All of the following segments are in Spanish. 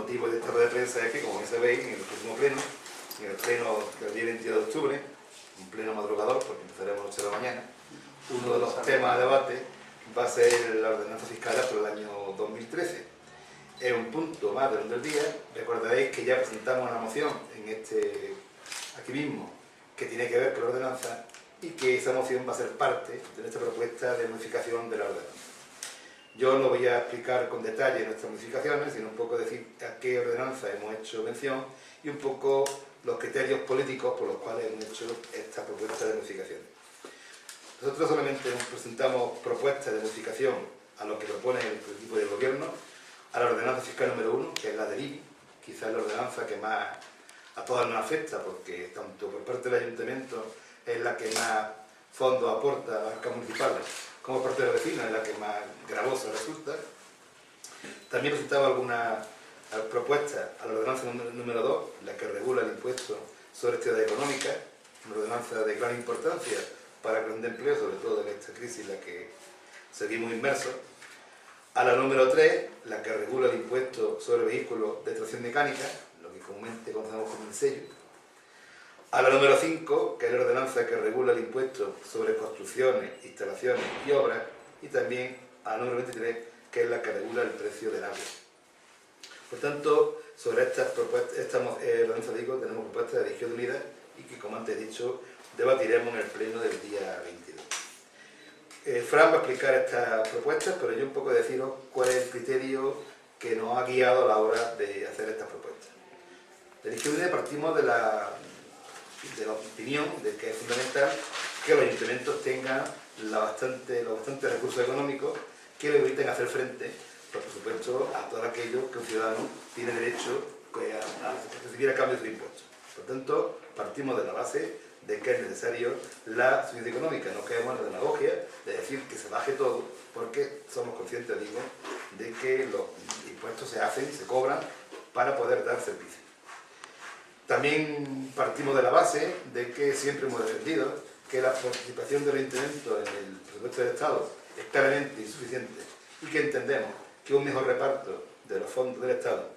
motivo de esta rueda de prensa es que, como bien sabéis, en el próximo pleno, en el pleno del día 22 de octubre, un pleno madrugador, porque empezaremos a las 8 de la mañana, uno de los temas de debate va a ser la ordenanza fiscal por el año 2013. Es un punto más del orden del día. Recordaréis que ya presentamos una moción aquí mismo, que tiene que ver con la ordenanza, y que esa moción va a ser parte de nuestra propuesta de modificación de la ordenanza. Yo no voy a explicar con detalle nuestras modificaciones, sino un poco decir a qué ordenanza hemos hecho mención y un poco los criterios políticos por los cuales hemos hecho esta propuesta de modificación. Nosotros solamente nos presentamos propuestas de modificación a lo que propone el equipo de gobierno, a la ordenanza fiscal número 1, que es la del IBI, quizás la ordenanza que más a todas nos afecta, porque tanto por parte del ayuntamiento es la que más fondos aporta a las arcas municipales, como por parte de los vecinos es la que más gravosa resulta. También presentaba algunas propuestas a la ordenanza número 2, la que regula el impuesto sobre actividad económica, una ordenanza de gran importancia para crear empleo, sobre todo en esta crisis en la que seguimos inmersos. A la número 3, la que regula el impuesto sobre vehículos de tracción mecánica, lo que comúnmente conocemos como el sello. A la número 5, que es la ordenanza que regula el impuesto sobre construcciones, instalaciones y obras. Y también a la número 23, que es la que regula el precio del agua. Por tanto, sobre esta ordenanza tenemos propuestas de Izquierda Unida y que, como antes he dicho, debatiremos en el pleno del día 22. Fran va a explicar estas propuestas, pero yo un poco deciros cuál es el criterio que nos ha guiado a la hora de hacer estas propuestas. De Izquierda Unida partimos de la opinión de que es fundamental que los ayuntamientos tengan los bastantes recursos económicos que le permiten hacer frente, por supuesto, a todo aquello que un ciudadano tiene derecho a recibir a cambio de sus impuestos. Por tanto, partimos de la base de que es necesario la suficiencia económica. No caemos en la demagogia de decir que se baje todo, porque somos conscientes, digo, de que los impuestos se hacen, se cobran para poder dar servicio. También partimos de la base de que siempre hemos defendido que la participación del ayuntamiento en el presupuesto del Estado es claramente insuficiente y que entendemos que un mejor reparto de los fondos del Estado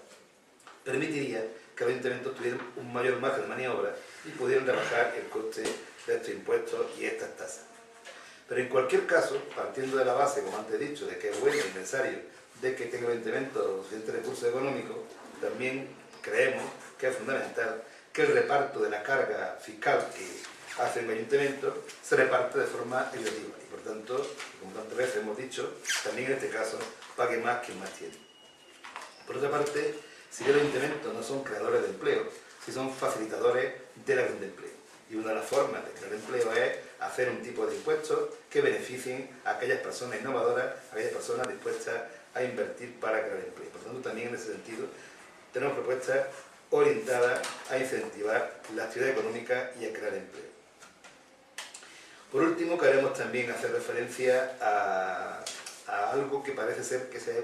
permitiría que los ayuntamientos tuvieran un mayor margen de maniobra y pudieran rebajar el coste de estos impuestos y estas tasas. Pero en cualquier caso, partiendo de la base, como antes he dicho, de que es bueno y necesario de que tenga el ayuntamiento los suficientes recursos económicos, también creemos que es fundamental que el reparto de la carga fiscal que hace el ayuntamiento se reparte de forma equitativa y, por tanto, como tantas veces hemos dicho, también en este caso pague más quien más tiene. Por otra parte, si los ayuntamientos no son creadores de empleo, si son facilitadores de la creación de empleo. Y una de las formas de crear empleo es hacer un tipo de impuestos que beneficien a aquellas personas innovadoras, a aquellas personas dispuestas a invertir para crear empleo. Por tanto, también en ese sentido tenemos propuestas orientadas a incentivar la actividad económica y a crear empleo. Por último, queremos también hacer referencia a algo que parece ser que se ha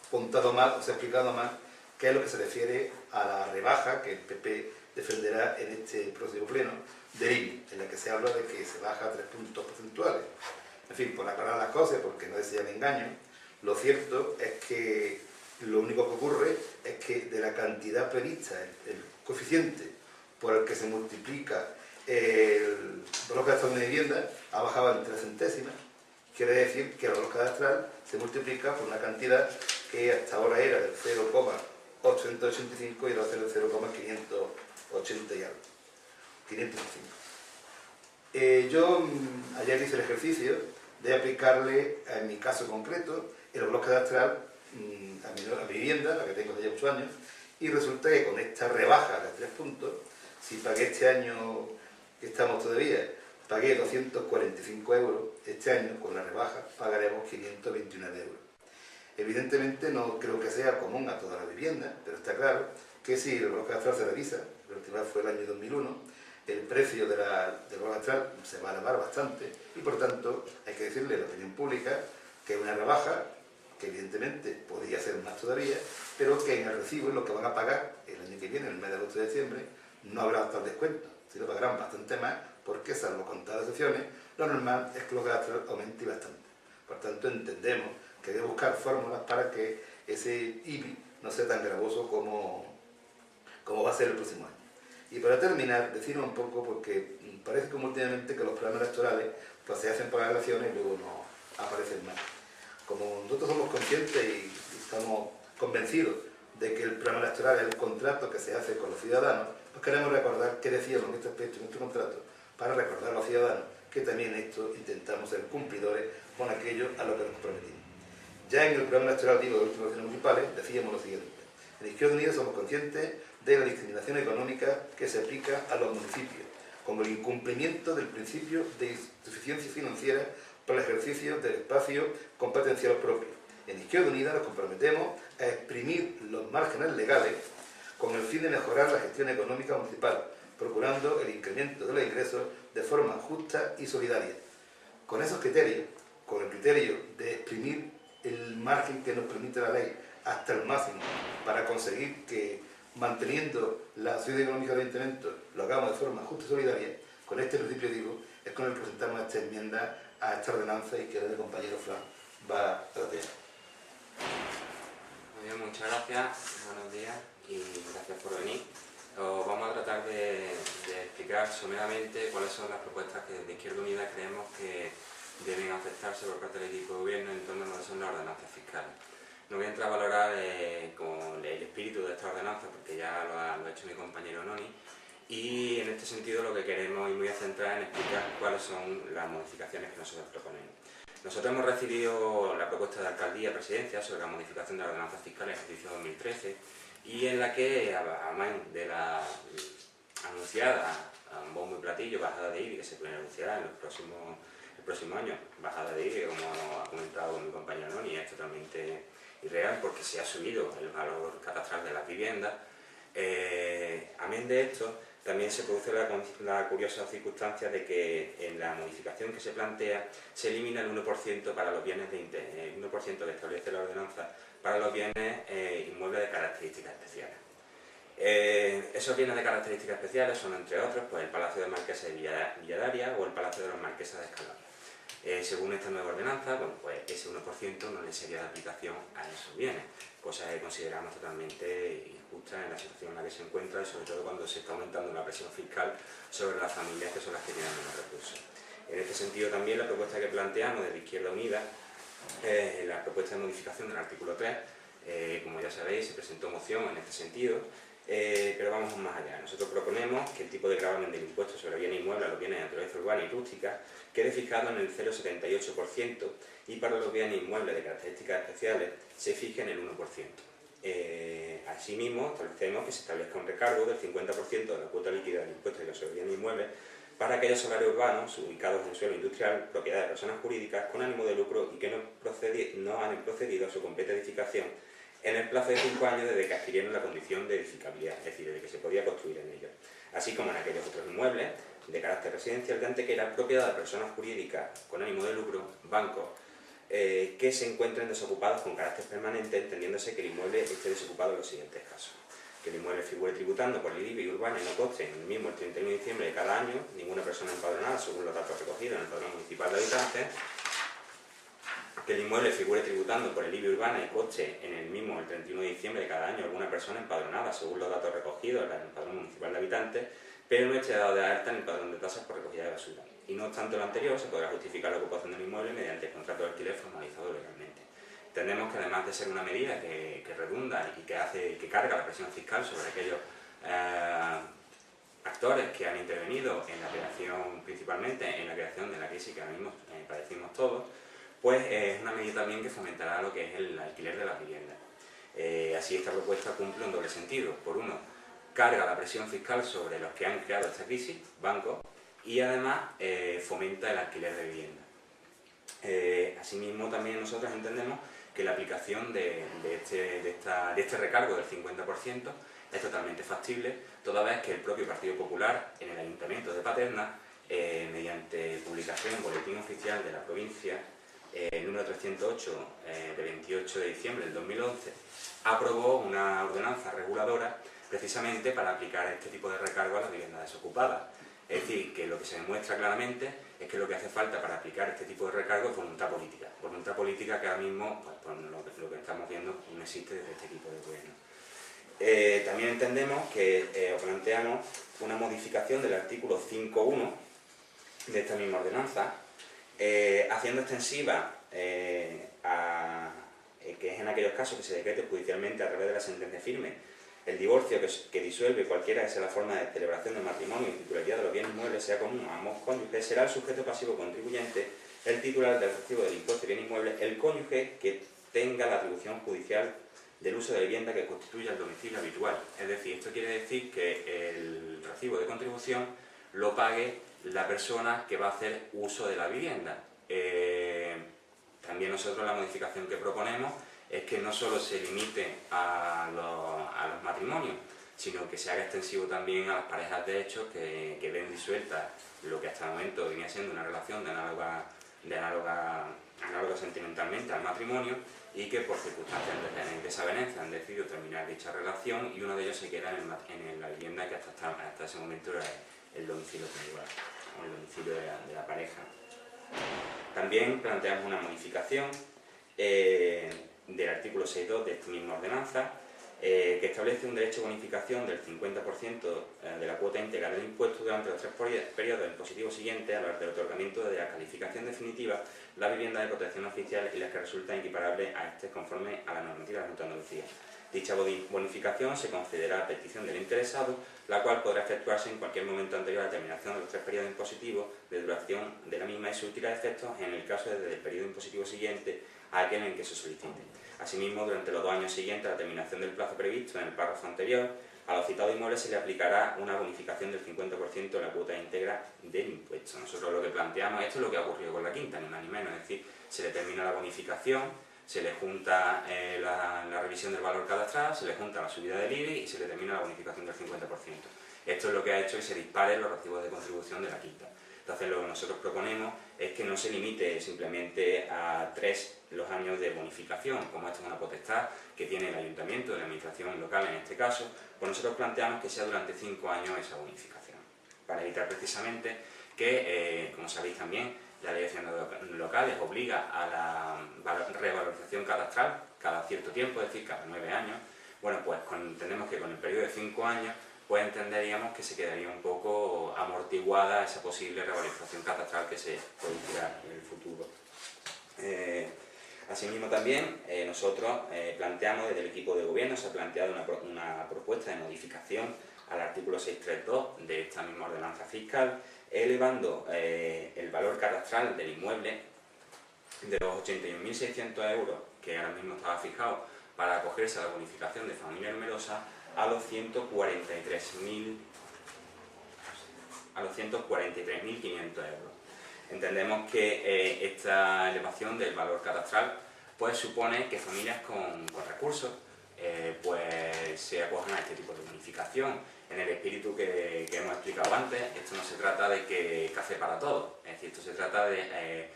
contado mal o se ha explicado mal, que es lo que se refiere a la rebaja que el PP defenderá en este próximo pleno del IBI, en la que se habla de que se baja 3 puntos porcentuales. En fin, por aclarar las cosas, porque no sean engaños, lo cierto es que lo único que ocurre es que de la cantidad prevista, el coeficiente por el que se multiplica el valor cadastral de vivienda ha bajado en 3 centésimas. Quiere decir que el valor cadastral se multiplica por una cantidad que hasta ahora era del 0,885 y ahora es del 0,580 y algo. 505. Yo ayer hice el ejercicio de aplicarle, en mi caso concreto, el valor cadastral a mi vivienda, la que tengo desde ya 8 años, y resulta que con esta rebaja de 3 puntos, si pagué este año, que estamos todavía, pagué 245 euros, este año con la rebaja pagaremos 529 euros. Evidentemente no creo que sea común a todas las viviendas, pero está claro que si el valor cadastral se revisa, la última vez fue el año 2001, el precio del valor cadastral se va a elevar bastante y por tanto hay que decirle a la opinión pública que es una rebaja que evidentemente podría ser más todavía, pero que en el recibo, en lo que van a pagar el año que viene, en el mes de agosto y diciembre, no habrá tal descuento, sino pagarán bastante más, porque salvo contadas excepciones, lo normal es que los gastos aumenten bastante. Por tanto, entendemos que hay que buscar fórmulas para que ese IBI no sea tan gravoso como va a ser el próximo año. Y para terminar, deciros un poco, porque parece como últimamente que los programas electorales pues se hacen para las elecciones y luego no aparecen más. Como nosotros somos conscientes y estamos convencidos de que el programa electoral es el contrato que se hace con los ciudadanos, pues queremos recordar qué decíamos en este aspecto, en nuestro contrato, para recordar a los ciudadanos que también esto intentamos ser cumplidores con aquello a lo que nos comprometimos. Ya en el programa electoral, digo, de las últimas elecciones municipales, decíamos lo siguiente: en Izquierda Unida somos conscientes de la discriminación económica que se aplica a los municipios, como el incumplimiento del principio de insuficiencia financiera para el ejercicio del espacio competencial propio. En Izquierda Unida nos comprometemos a exprimir los márgenes legales con el fin de mejorar la gestión económica municipal, procurando el incremento de los ingresos de forma justa y solidaria. Con esos criterios, con el criterio de exprimir el margen que nos permite la ley hasta el máximo para conseguir que, manteniendo la acción económica del ayuntamiento, lo hagamos de forma justa y solidaria, con este principio digo, es con el que presentamos esta enmienda a esta ordenanza y que el compañero Fran va a tratar. Muy bien, muchas gracias, buenos días y gracias por venir. Os vamos a tratar de explicar someramente cuáles son las propuestas que desde Izquierda Unida creemos que deben aceptarse por parte del equipo de gobierno en torno a lo que son las ordenanzas fiscales. No voy a entrar a valorar con el espíritu de esta ordenanza porque ya lo ha hecho mi compañero Noni, y en este sentido lo que queremos y me voy a centrar en explicar cuáles son las modificaciones que nosotros proponemos. Nosotros hemos recibido la propuesta de Alcaldía Presidencia sobre la modificación de la ordenanza fiscal en el ejercicio 2013 y en la que, además de la anunciada a un bombo y platillo bajada de IBI que se anunciará en el próximo año, bajada de IBI, como ha comentado mi compañero Noni, es totalmente irreal porque se ha subido el valor catastral de las viviendas. Amén de esto, también se produce la curiosa circunstancia de que en la modificación que se plantea se elimina el 1% para los bienes el 1% que establece la ordenanza para los bienes inmuebles de características especiales. Esos bienes de características especiales son, entre otros, pues el Palacio de Marquesa de Villadaria o el Palacio de los Marquesas de Escalón. Según esta nueva ordenanza, bueno, pues ese 1% no le sería de aplicación a esos bienes, cosa que consideramos totalmente injusta en la situación en la que se encuentra y sobre todo cuando se está aumentando la presión fiscal sobre las familias que son las que tienen menos recursos. En este sentido también la propuesta que planteamos desde Izquierda Unida, la propuesta de modificación del artículo 3, como ya sabéis, se presentó moción en este sentido, pero vamos más allá. Nosotros proponemos que el tipo de gravamen del impuesto sobre bienes inmuebles a los bienes de naturaleza urbana y rústica quede fijado en el 0,78% y para los bienes inmuebles de características especiales se fije en el 1%. Asimismo, establecemos que se establezca un recargo del 50% de la cuota líquida del impuesto de los bienes inmuebles para aquellos solares urbanos ubicados en suelo industrial, propiedad de personas jurídicas con ánimo de lucro y que no han procedido a su completa edificación en el plazo de 5 años desde que adquirieron la condición de edificabilidad, es decir, desde que se podía construir en ellos, así como en aquellos otros inmuebles de carácter residencial de antequera, propiedad de personas jurídicas con ánimo de lucro, bancos, que se encuentren desocupados con carácter permanente, entendiéndose que el inmueble esté desocupado en los siguientes casos: que el inmueble figure tributando por el IBI urbano y no coste en el mismo el 31 de diciembre de cada año ninguna persona empadronada según los datos recogidos en el Padrón Municipal de Habitantes; que el inmueble figure tributando por el IBI urbana y coste en el mismo el 31 de diciembre de cada año alguna persona empadronada según los datos recogidos en el Padrón Municipal de Habitantes, pero no esté dado de alta en el Padrón de Tasas por recogida de basura. Y no obstante lo anterior, se podrá justificar la ocupación del inmueble mediante el contrato de alquiler formalizado legalmente. Entendemos que además de ser una medida que redunda y que carga la presión fiscal sobre aquellos actores que han intervenido en la creación, principalmente en la creación de la crisis que ahora mismo padecimos todos, pues es una medida también que fomentará lo que es el alquiler de las viviendas. Así esta propuesta cumple un doble sentido. Por uno, carga la presión fiscal sobre los que han creado esta crisis, bancos, y además fomenta el alquiler de viviendas. Asimismo, también nosotros entendemos que la aplicación de este recargo del 50% es totalmente factible, toda vez que el propio Partido Popular en el Ayuntamiento de Paterna, mediante publicación en Boletín Oficial de la Provincia, número 308 de 28 de diciembre del 2011, aprobó una ordenanza reguladora precisamente para aplicar este tipo de recargo a las viviendas desocupadas. Es decir, que lo que se demuestra claramente es que lo que hace falta para aplicar este tipo de recargo es voluntad política. Voluntad política que ahora mismo, pues lo que estamos viendo, no existe desde este tipo de gobierno. También entendemos que os planteamos una modificación del artículo 5.1 de esta misma ordenanza, haciendo extensiva que es en aquellos casos que se decrete judicialmente a través de la sentencia firme el divorcio que disuelve cualquiera que sea la forma de celebración del matrimonio y titularidad de los bienes muebles sea común a ambos cónyuges, será el sujeto pasivo contribuyente, el titular del recibo del impuesto de bien inmueble, el cónyuge que tenga la atribución judicial del uso de la vivienda que constituya el domicilio habitual. Es decir, esto quiere decir que el recibo de contribución lo pague la persona que va a hacer uso de la vivienda. También nosotros la modificación que proponemos es que no solo se limite a los matrimonios, sino que se haga extensivo también a las parejas de hecho que ven disuelta lo que hasta el momento venía siendo una relación de análoga sentimentalmente al matrimonio y que por circunstancias de desavenencia han decidido terminar dicha relación y uno de ellos se queda en la vivienda que hasta ese momento era el domicilio conjugal, o el domicilio de la pareja. También planteamos una modificación del artículo 6.2 de esta misma ordenanza, que establece un derecho de bonificación del 50% de la cuota íntegra del impuesto durante los 3 periodos impositivos siguientes a la del otorgamiento de la calificación definitiva, la vivienda de protección oficial y las que resultan equiparables a este conforme a la normativa de la Junta de Andalucía. Dicha bonificación se concederá a petición del interesado, la cual podrá efectuarse en cualquier momento anterior a la terminación de los 3 periodos impositivos de duración de la misma y surtirá efectos en el caso desde el periodo impositivo siguiente a aquel en que se solicite. Asimismo, durante los 2 años siguientes a la terminación del plazo previsto en el párrafo anterior, a los citados inmuebles se le aplicará una bonificación del 50% de la cuota íntegra del impuesto. Nosotros lo que planteamos, esto es lo que ha ocurrido con la quinta, ni más ni menos, es decir, se le termina la bonificación, se le junta la revisión del valor cadastral, se le junta la subida del IBI y se le termina la bonificación del 50%. Esto es lo que ha hecho que se disparen los recibos de contribución de la quinta. Entonces lo que nosotros proponemos es que no se limite simplemente a 3 los años de bonificación, como esto es una potestad que tiene el ayuntamiento de la administración local en este caso, pues nosotros planteamos que sea durante 5 años esa bonificación, para evitar precisamente que, como sabéis también, la ley de haciendas locales obliga a la revalorización cadastral cada cierto tiempo, es decir, cada 9 años. Bueno, pues entendemos que con el periodo de 5 años pues entenderíamos que se quedaría un poco amortiguada esa posible revalorización catastral que se producirá en el futuro. Asimismo también nosotros planteamos desde el equipo de gobierno, se ha planteado una propuesta de modificación al artículo 632 de esta misma ordenanza fiscal, elevando el valor catastral del inmueble de los 81.600 euros que ahora mismo estaba fijado para acogerse a la bonificación de familia numerosa a los 143.500 euros. Entendemos que esta elevación del valor catastral pues supone que familias con recursos pues se acojan a este tipo de bonificación. En el espíritu que hemos explicado antes, esto no se trata de que café para todos, es decir, esto se trata de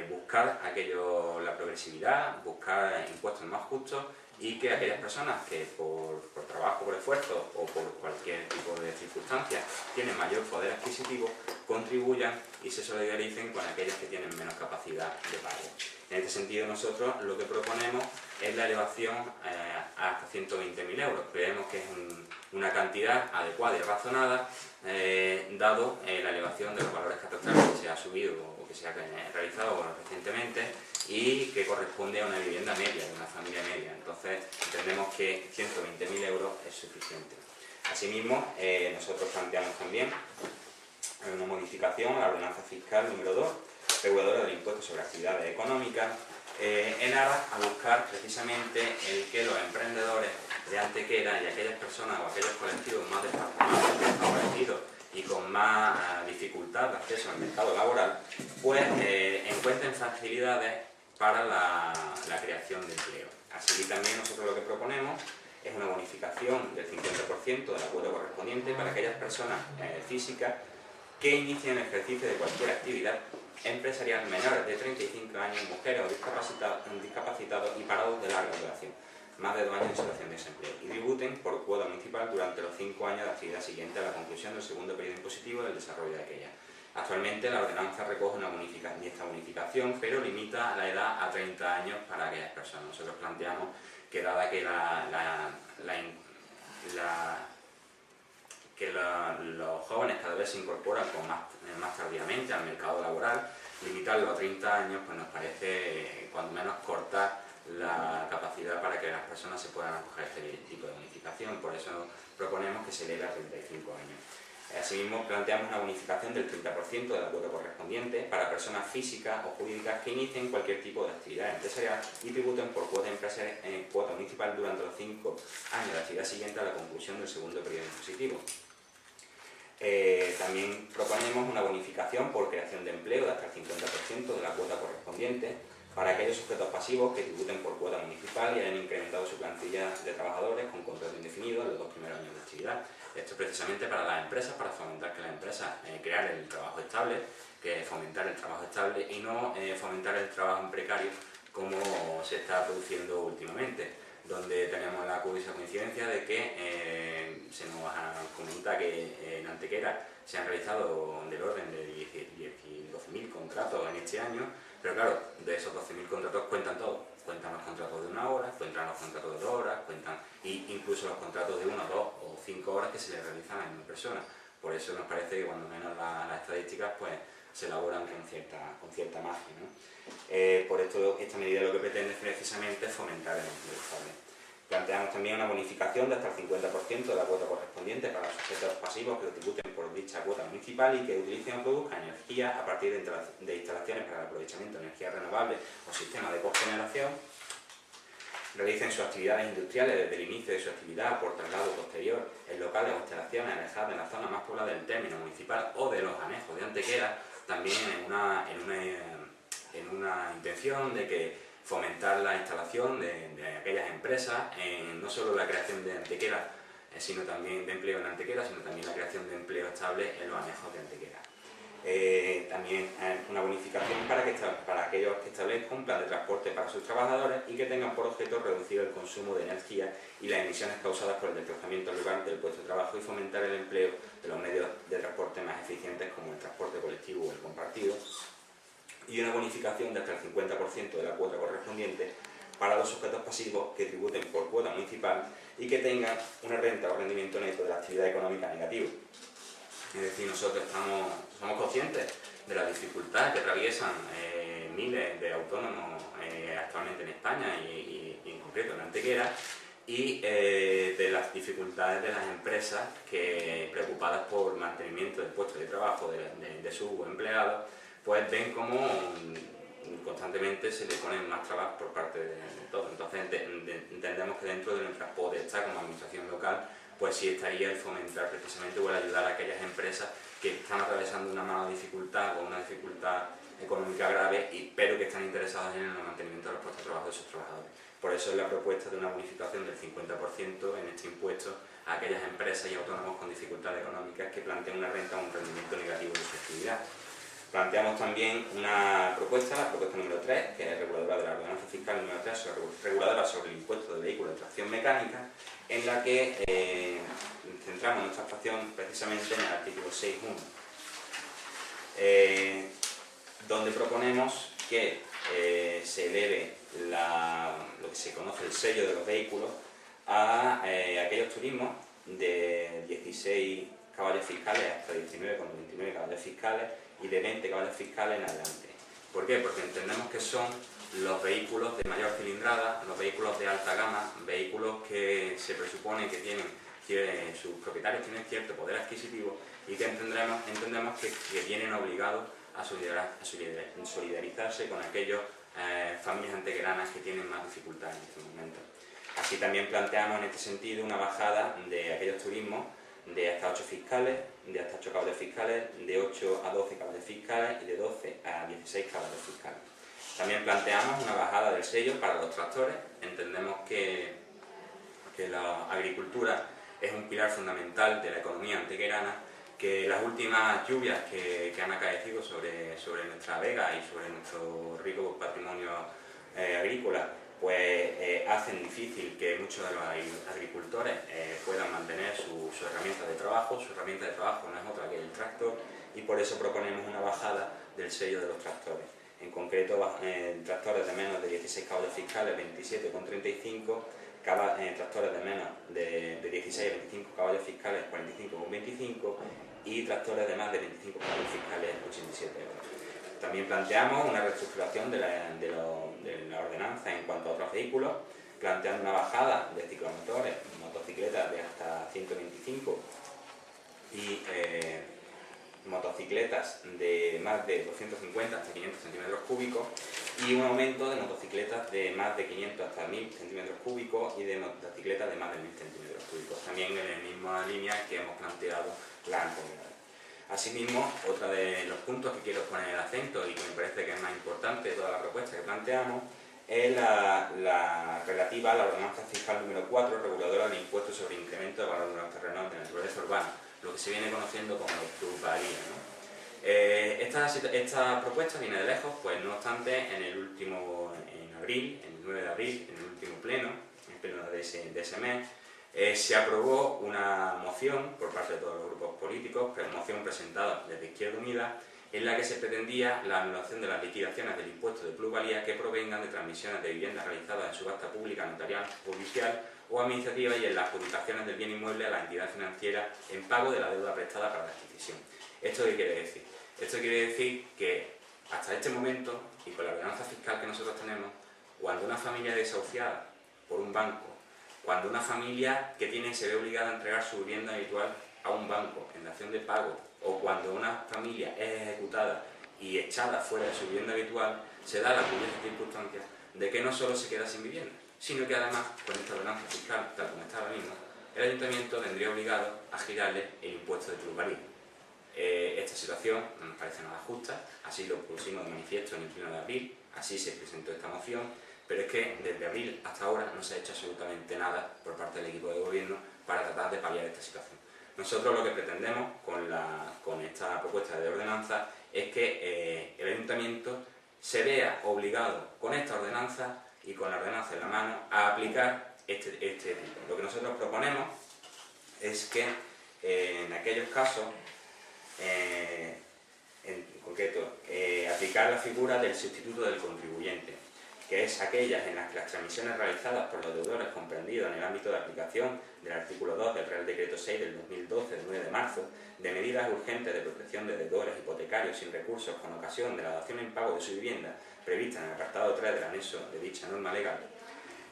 buscar la progresividad, buscar impuestos más justos y que aquellas personas que por trabajo, por esfuerzo o por cualquier tipo de circunstancia tienen mayor poder adquisitivo, contribuyan y se solidaricen con aquellas que tienen menos capacidad de pago. En este sentido nosotros lo que proponemos es la elevación hasta 120.000 euros. Creemos que es una cantidad adecuada y razonada, dado la elevación de los valores catastrales que se ha subido o que se ha realizado recientemente y que corresponde a una vivienda media, de una familia media. Entonces entendemos que 120.000 euros es suficiente. Asimismo, nosotros planteamos también una modificación a la ordenanza fiscal número 2, reguladora del impuesto sobre actividades económicas, en aras a buscar precisamente el que los emprendedores de Antequera y aquellas personas o aquellos colectivos más desfavorecidos y con más dificultad de acceso al mercado laboral, pues encuentren facilidades para la creación de empleo. Así también nosotros lo que proponemos es una bonificación del 50% de la cuota correspondiente para aquellas personas físicas que inicien el ejercicio de cualquier actividad empresarial menores de 35 años, mujeres o discapacitados y parados de larga duración, más de 2 años en situación de desempleo, y tributen por cuota municipal durante los 5 años de actividad siguiente a la conclusión del segundo periodo impositivo del desarrollo de aquella. Actualmente la ordenanza recoge esta bonificación, pero limita la edad a 30 años para aquellas personas. Nosotros planteamos que dada que los jóvenes cada vez se incorporan más tardíamente al mercado laboral, limitarlo a 30 años pues nos parece cuando menos cortar la capacidad para que las personas se puedan acoger a este tipo de bonificación. Por eso proponemos que se eleve a 35 años. Asimismo, planteamos una bonificación del 30% de la cuota correspondiente para personas físicas o jurídicas que inicien cualquier tipo de actividad empresarial y tributen por cuota municipal durante los 5 años de actividad siguiente a la conclusión del segundo periodo impositivo. También proponemos una bonificación por creación de empleo de hasta el 50% de la cuota correspondiente para aquellos sujetos pasivos que tributen por cuota municipal y hayan incrementado su plantilla de trabajadores con contrato indefinido en los 2 primeros años de actividad. Esto precisamente para las empresas, para fomentar que las empresas crear el trabajo estable, que fomentar el trabajo estable y no fomentar el trabajo en precario como se está produciendo últimamente, donde tenemos la curiosa coincidencia de que se nos comenta que en Antequera se han realizado del orden de 12.000 contratos en este año, pero claro, de esos 12.000 contratos cuentan todos. Cuentan los contratos de 1 hora, cuentan los contratos de 2 horas, cuentan incluso los contratos de 1, 2 o 5 horas que se les realizan a una persona. Por eso nos parece que cuando menos las estadísticas pues, se elaboran con cierta margen, ¿no? Por esto, esta medida lo que pretende precisamente es fomentar el empleo estable. Planteamos también una bonificación de hasta el 50% de la cuota correspondiente para los sujetos pasivos que tributen por dicha cuota municipal y que utilicen o produzcan energía a partir de instalaciones para el aprovechamiento de energías renovables o sistemas de cogeneración, realicen sus actividades industriales desde el inicio de su actividad por traslado posterior en locales o instalaciones alejadas de la zona más poblada del término municipal o de los anejos de Antequera, también en una intención de que fomentar la instalación de aquellas empresas, no solo la creación de Antequera, sino también de empleo en Antequera, sino también la creación de empleo estable en los anejos de Antequera. También una bonificación para aquellos que establezcan un plan de transporte para sus trabajadores y que tengan por objeto reducir el consumo de energía y las emisiones causadas por el desplazamiento al lugar del puesto de trabajo y fomentar el empleo de los medios de transporte más eficientes como el transporte colectivo o el compartido, y una bonificación de hasta el 50% de la cuota correspondiente para los sujetos pasivos que tributen por cuota municipal y que tengan una renta o rendimiento neto de la actividad económica negativo. Es decir, nosotros somos conscientes de las dificultades que atraviesan miles de autónomos actualmente en España y en concreto en Antequera, y de las dificultades de las empresas que, preocupadas por el mantenimiento del puesto de trabajo de sus empleados, pues ven como constantemente se le ponen más trabas por parte de todos. Entonces entendemos que dentro de nuestras potestades como administración local, pues sí estaría el fomentar precisamente o el ayudar a aquellas empresas que están atravesando una mala dificultad o una dificultad económica grave, pero que están interesadas en el mantenimiento de los puestos de trabajo de sus trabajadores. Por eso es la propuesta de una bonificación del 50% en este impuesto a aquellas empresas y autónomos con dificultades económicas que planteen una renta o un rendimiento negativo de su actividad. Planteamos también una propuesta, la propuesta número 3, que es reguladora de la ordenanza fiscal número 3, reguladora sobre el impuesto de vehículos de tracción mecánica, en la que centramos nuestra actuación precisamente en el artículo 6.1, donde proponemos que se eleve lo que se conoce el sello de los vehículos a aquellos turismos de 16 caballos fiscales hasta 19,29 caballos fiscales y de 20 caballos fiscales en adelante. ¿Por qué? Porque entendemos que son los vehículos de mayor cilindrada, los vehículos de alta gama, vehículos que se presupone que sus propietarios tienen cierto poder adquisitivo y que entendemos que vienen obligados a solidarizarse con aquellas familias antequeranas que tienen más dificultades en este momento. Así también planteamos en este sentido una bajada de aquellos turismos de hasta 8 fiscales, de hasta 8 caballos fiscales, de 8 a 12 caballos fiscales y de 12 a 16 caballos fiscales. También planteamos una bajada del sello para los tractores. Entendemos que la agricultura es un pilar fundamental de la economía antequerana, que las últimas lluvias que han acaecido sobre nuestra vega y sobre nuestro rico patrimonio agrícola, pues hacen difícil que muchos de los agricultores puedan mantener su herramienta de trabajo. Su herramienta de trabajo no es otra que el tractor, y por eso proponemos una bajada del sello de los tractores. En concreto, tractores de menos de 16 caballos fiscales, 27,35, tractores de menos de 16 a 25 caballos fiscales, 45,25, y tractores de más de 25 caballos fiscales, 87 euros. También planteamos una reestructuración de la ordenanza en cuanto a otros vehículos, planteando una bajada de ciclomotores, motocicletas de hasta 125 y motocicletas de más de 250 hasta 500 centímetros cúbicos, y un aumento de motocicletas de más de 500 hasta 1000 centímetros cúbicos y de motocicletas de más de 1000 centímetros cúbicos, también en la misma línea que hemos planteado la anterior. Asimismo, otro de los puntos que quiero poner el acento y que me parece que es más importante de toda la propuesta que planteamos es la relativa a la ordenanza fiscal número 4, reguladora del impuesto sobre incremento de valor de los terrenos de naturaleza urbana, lo que se viene conociendo como plusvalía, ¿no? Esta propuesta viene de lejos, pues no obstante, en abril, el 9 de abril, en el último pleno, el pleno de ese mes, se aprobó una moción por parte de todos los grupos políticos, moción presentada desde Izquierda Unida, en la que se pretendía la anulación de las liquidaciones del impuesto de plusvalía que provengan de transmisiones de viviendas realizadas en subasta pública, notarial, judicial o administrativa, y en las adjudicaciones del bien inmueble a la entidad financiera en pago de la deuda prestada para la adquisición. ¿Esto qué quiere decir? Esto quiere decir que hasta este momento, y con la ordenanza fiscal que nosotros tenemos, cuando una familia es desahuciada por un banco, cuando una familia que se ve obligada a entregar su vivienda habitual a un banco en dación de pago, o cuando una familia es ejecutada y echada fuera de su vivienda habitual, se da la curiosa circunstancia de que no solo se queda sin vivienda, sino que además, con esta ordenanza fiscal, tal como está ahora mismo, el ayuntamiento vendría obligado a girarle el impuesto de plusvalía. Esta situación no nos parece nada justa, así lo pusimos de manifiesto en el pleno de abril, así se presentó esta moción, pero es que desde abril hasta ahora no se ha hecho absolutamente nada por parte del equipo de gobierno para tratar de paliar esta situación. Nosotros lo que pretendemos con esta propuesta de ordenanza es que el ayuntamiento se vea obligado con esta ordenanza y con la ordenanza en la mano a aplicar este tipo. Lo que nosotros proponemos es que en aquellos casos, en concreto, aplicar la figura del sustituto del contribuyente, que es aquellas en las que las transmisiones realizadas por los deudores comprendidos en el ámbito de aplicación del artículo 2 del Real Decreto 6 del 2012, del 9 de marzo, de medidas urgentes de protección de deudores hipotecarios sin recursos con ocasión de la dación en pago de su vivienda, prevista en el apartado 3 del anexo de dicha norma legal,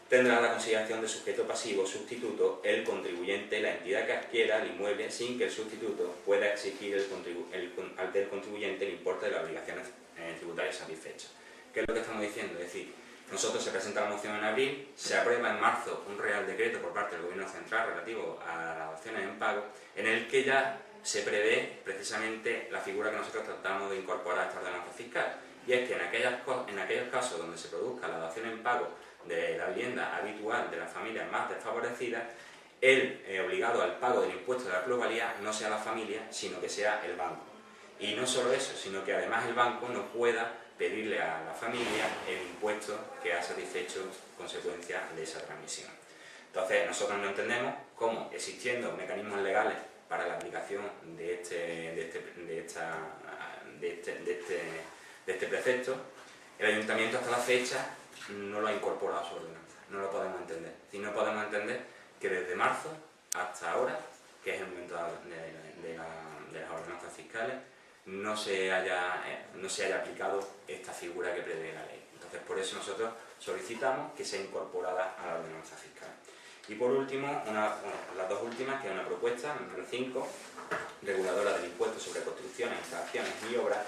tendrá la consideración de sujeto pasivo sustituto el contribuyente, la entidad que adquiera el inmueble, sin que el sustituto pueda exigir del contribuyente el importe de las obligaciones tributarias satisfechas. ¿Qué es lo que estamos diciendo? Es decir, nosotros se presenta la moción en abril, se aprueba en marzo un Real Decreto por parte del Gobierno Central relativo a las daciones en pago, en el que ya se prevé precisamente la figura que nosotros tratamos de incorporar a esta ordenanza fiscal, y es que en aquellos casos donde se produzca la dación en pago de la vivienda habitual de las familias más desfavorecidas, el obligado al pago del impuesto de la plusvalía no sea la familia, sino que sea el banco. Y no solo eso, sino que además el banco no pueda pedirle a la familia el impuesto que ha satisfecho consecuencia de esa transmisión. Entonces, nosotros no entendemos cómo, existiendo mecanismos legales para la aplicación de este precepto, el ayuntamiento hasta la fecha no lo ha incorporado a su ordenanza. No lo podemos entender. Y no podemos entender que desde marzo hasta ahora, que es el momento de las ordenanzas fiscales, no se haya aplicado esta figura que prevé la ley. Entonces, por eso nosotros solicitamos que sea incorporada a la ordenanza fiscal. Y por último, las dos últimas, que es una propuesta, número 5, reguladora del impuesto sobre construcciones, instalaciones y obras,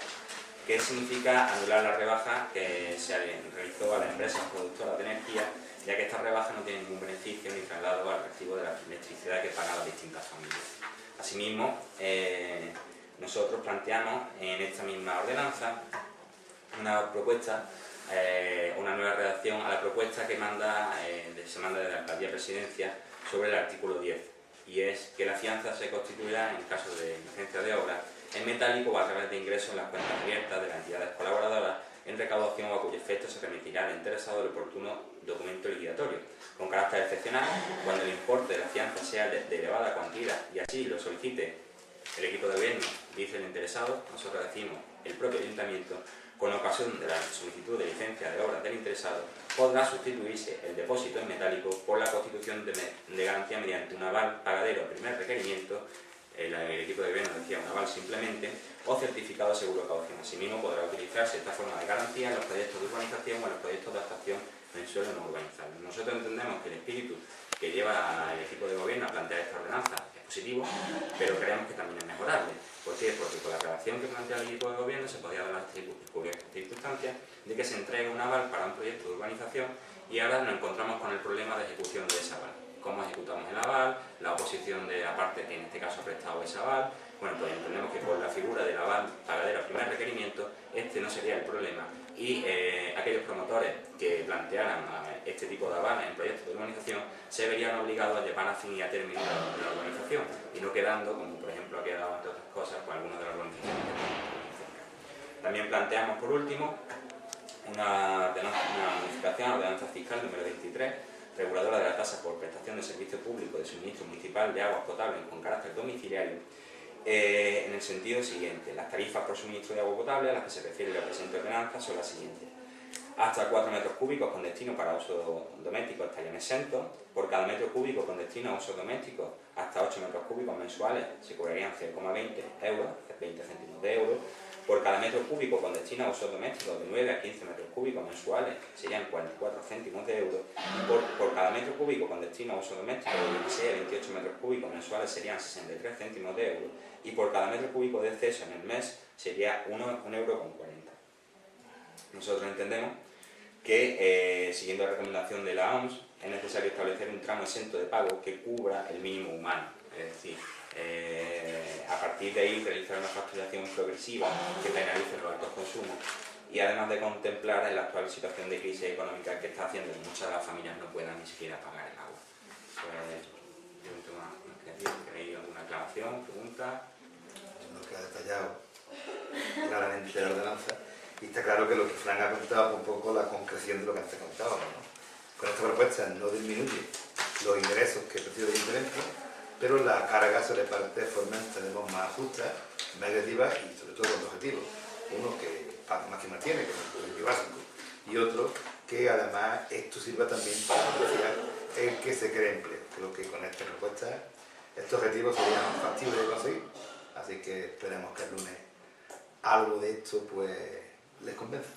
que significa anular la rebaja que se realizó a las empresas productoras de energía, ya que esta rebaja no tiene ningún beneficio ni traslado al recibo de la electricidad que pagan las distintas familias. Asimismo, nosotros planteamos en esta misma ordenanza una propuesta, una nueva redacción a la propuesta que se manda desde la Alcaldía de Presidencia sobre el artículo 10, y es que la fianza se constituirá en caso de emergencia de obra en metálico o a través de ingresos en las cuentas abiertas de las entidades colaboradoras en recaudación o a cuyo efecto se remitirá al interesado el oportuno documento liquidatorio, con carácter excepcional, cuando el importe de la fianza sea de elevada cuantía y así lo solicite el equipo de gobierno, dice el interesado, nosotros decimos el propio ayuntamiento, con ocasión de la solicitud de licencia de obras del interesado, podrá sustituirse el depósito en metálico por la constitución de garantía mediante un aval pagadero a primer requerimiento, el equipo de gobierno decía un aval simplemente, o certificado de seguro de caución. Asimismo, podrá utilizarse esta forma de garantía en los proyectos de urbanización o en los proyectos de adaptación en suelo no urbanizable. Nosotros entendemos que el espíritu que lleva el equipo de gobierno a plantear esta ordenanza es positivo, pero creemos que también es mejorable. ¿Por qué? Porque con la redacción que plantea el equipo de gobierno se podría dar la circunstancia de que se entregue un aval para un proyecto de urbanización y ahora nos encontramos con el problema de ejecución de ese aval. Cómo ejecutamos el aval, la oposición de la parte que en este caso ha prestado ese aval. Bueno, pues entendemos que con la figura del aval pagadero a primer requerimiento, este no sería el problema y aquellos promotores que plantearan este tipo de aval en proyectos de urbanización se verían obligados a llevar a fin y a término la urbanización y no quedando, como por ejemplo ha quedado entre otras cosas, con algunas de las urbanizaciones que tenemos cerca. También planteamos por último una modificación a la ordenanza fiscal número 23, reguladora de la tasa por prestación de servicio público de suministro municipal de aguas potables con carácter domiciliario, en el sentido siguiente: las tarifas por suministro de agua potable a las que se refiere la presente ordenanza son las siguientes. Hasta 4 metros cúbicos con destino para uso doméstico estarían exentos. Por cada metro cúbico con destino a uso doméstico hasta 8 metros cúbicos mensuales se cobrarían 0,20 euros, 20 céntimos de euro. Por cada metro cúbico con destino a uso doméstico de 9 a 15 metros cúbicos mensuales serían 44 céntimos de euro. Y por cada metro cúbico con destino a uso doméstico de 26 a 28 metros cúbicos mensuales serían 63 céntimos de euro. Y por cada metro cúbico de exceso en el mes sería 1,40 euro. Nosotros entendemos que, siguiendo la recomendación de la OMS, es necesario establecer un tramo exento de pago que cubra el mínimo humano. Es decir, a partir de ahí realizar una facturación progresiva que penalice los altos consumos y además de contemplar la actual situación de crisis económica que está haciendo que muchas de las familias no puedan ni siquiera pagar el agua. ¿Tenéis alguna aclaración, pregunta? Nos queda detallado claramente la ordenanza y está claro que lo que Fran ha contado es un poco la concreción de lo que antes contábamos, ¿no? Con esta propuesta no disminuye los ingresos que recibe el ayuntamiento, pero la carga se reparte de forma, tenemos más justa, más efectiva y sobre todo con dos objetivos. Uno que más que mantiene, que es el principio básico, y otro que además esto sirva también para potenciar el que se cree empleo. Creo que con esta propuesta estos objetivos serían factibles de conseguir, así que esperemos que el lunes algo de esto pues les convenza.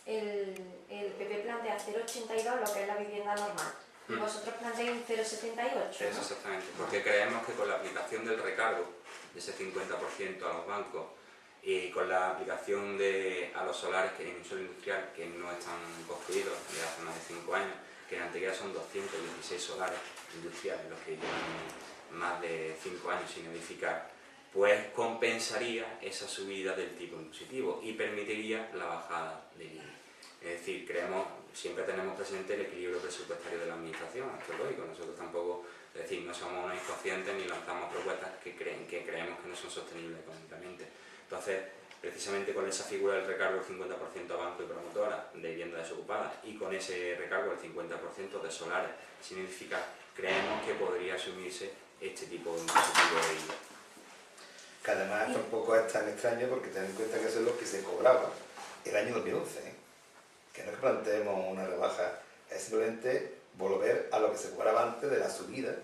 El PP plantea 0,82, lo que es la vivienda normal. Vosotros planteáis un 0,78, ¿no? Eso exactamente, porque creemos que con la aplicación del recargo de ese 50% a los bancos y con la aplicación a los solares que en un suelo industrial que no están construidos desde hace más de 5 años, que en Antequera son 216 solares industriales los que llevan más de 5 años sin edificar, pues compensaría esa subida del tipo impositivo y permitiría la bajada del IBI. Es decir, siempre tenemos presente el equilibrio presupuestario de la administración, esto es lógico, nosotros tampoco, es decir, no somos unos inconscientes ni lanzamos propuestas que creemos que no son sostenibles económicamente. Entonces, precisamente con esa figura del recargo del 50% a banco y promotora de vivienda desocupada y con ese recargo del 50% de solares sin edificar, creemos que podría asumirse este tipo de impositivo de IVA. Que además tampoco es tan extraño porque ten en cuenta que eso es lo que se cobraba el año 2011, ¿eh? Que no es que planteemos una rebaja, es simplemente volver a lo que se cobraba antes de la subida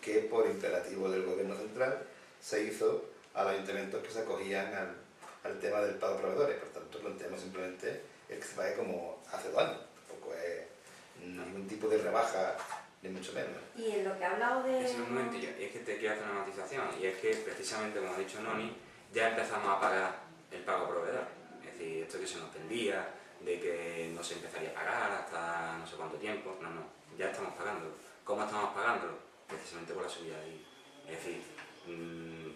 que por imperativo del gobierno central se hizo a los ayuntamientos que se acogían al tema del pago de proveedores. Por tanto, planteamos simplemente el que se pague como hace 2 años. Tampoco es ningún tipo de rebaja, ni mucho menos. Y en lo que ha hablado de... Un momentillo, y es que te quiero hacer una matización, y es que precisamente, como ha dicho Noni, ya empezamos a pagar el pago proveedor. Es decir, esto que se nos pendía, de que no se empezaría a pagar hasta no sé cuánto tiempo, no, ya estamos pagándolo. ¿Cómo estamos pagándolo? Precisamente por la subida de IVA. Es decir,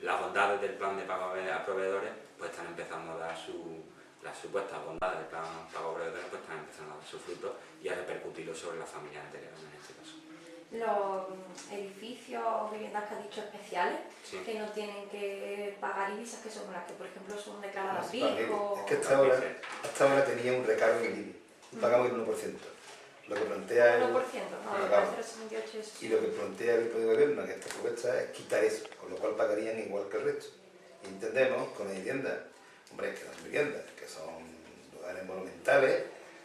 las bondades del plan de pago a proveedores pues están empezando a dar las supuestas bondades del plan de pago a proveedores pues están empezando a dar sus frutos y a repercutirlo sobre las familias anteriores en este caso. los edificios o viviendas que has dicho especiales, Sí. que no tienen que pagar IBI, que son las que, por ejemplo, son declaradas Es BIC que hasta ahora tenía un recargo en el IBI. Pagamos el 1%. Lo que plantea el, 1%, no, el pagamos. 0,78 es... Y lo que plantea el Poder de Gobierno en esta propuesta es quitar eso, con lo cual pagarían igual que el resto. Y entendemos con la vivienda, hombre, que las viviendas, que son lugares monumentales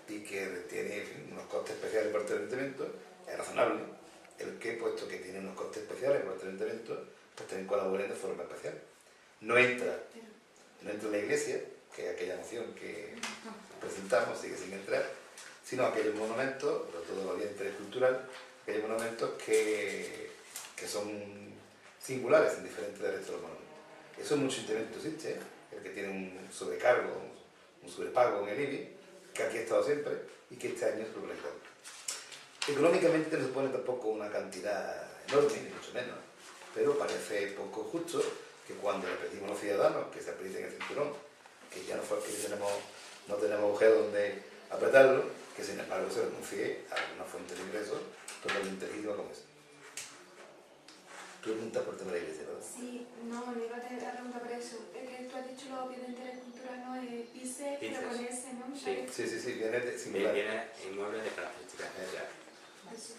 y que tienen en fin, unos costes especiales por ayuntamiento, es razonable el que, puesto que tienen unos costes especiales por ayuntamiento, pues también colaboren de forma especial. No entra la iglesia, que es aquella moción que presentamos, sigue sin entrar, sino aquellos monumentos, sobre todo la vía intercultural, aquellos monumentos que son singulares en diferentes del resto de los monumentos. Eso en muchos ayuntamientos existe, ¿eh? El que tiene un sobrecargo, un sobrepago en el IBI, que aquí ha estado siempre y que este año es suplementado. Económicamente no supone tampoco una cantidad enorme, ni mucho menos, pero parece poco justo que cuando le pedimos a los ciudadanos que se aprieten el cinturón, que ya no tenemos agujero donde apretarlo, que sin embargo se renuncie a una fuente de ingresos totalmente legítima como esa. Tú preguntas por el tema de la iglesia, ¿verdad? Sí, no, le iba a preguntar por eso. Es que tú has dicho los bienes de interés cultural, ¿no? PICE, pero con ese, ¿no? Sí. Sí, viene de singular. Viene inmuebles de características especiales. Eso.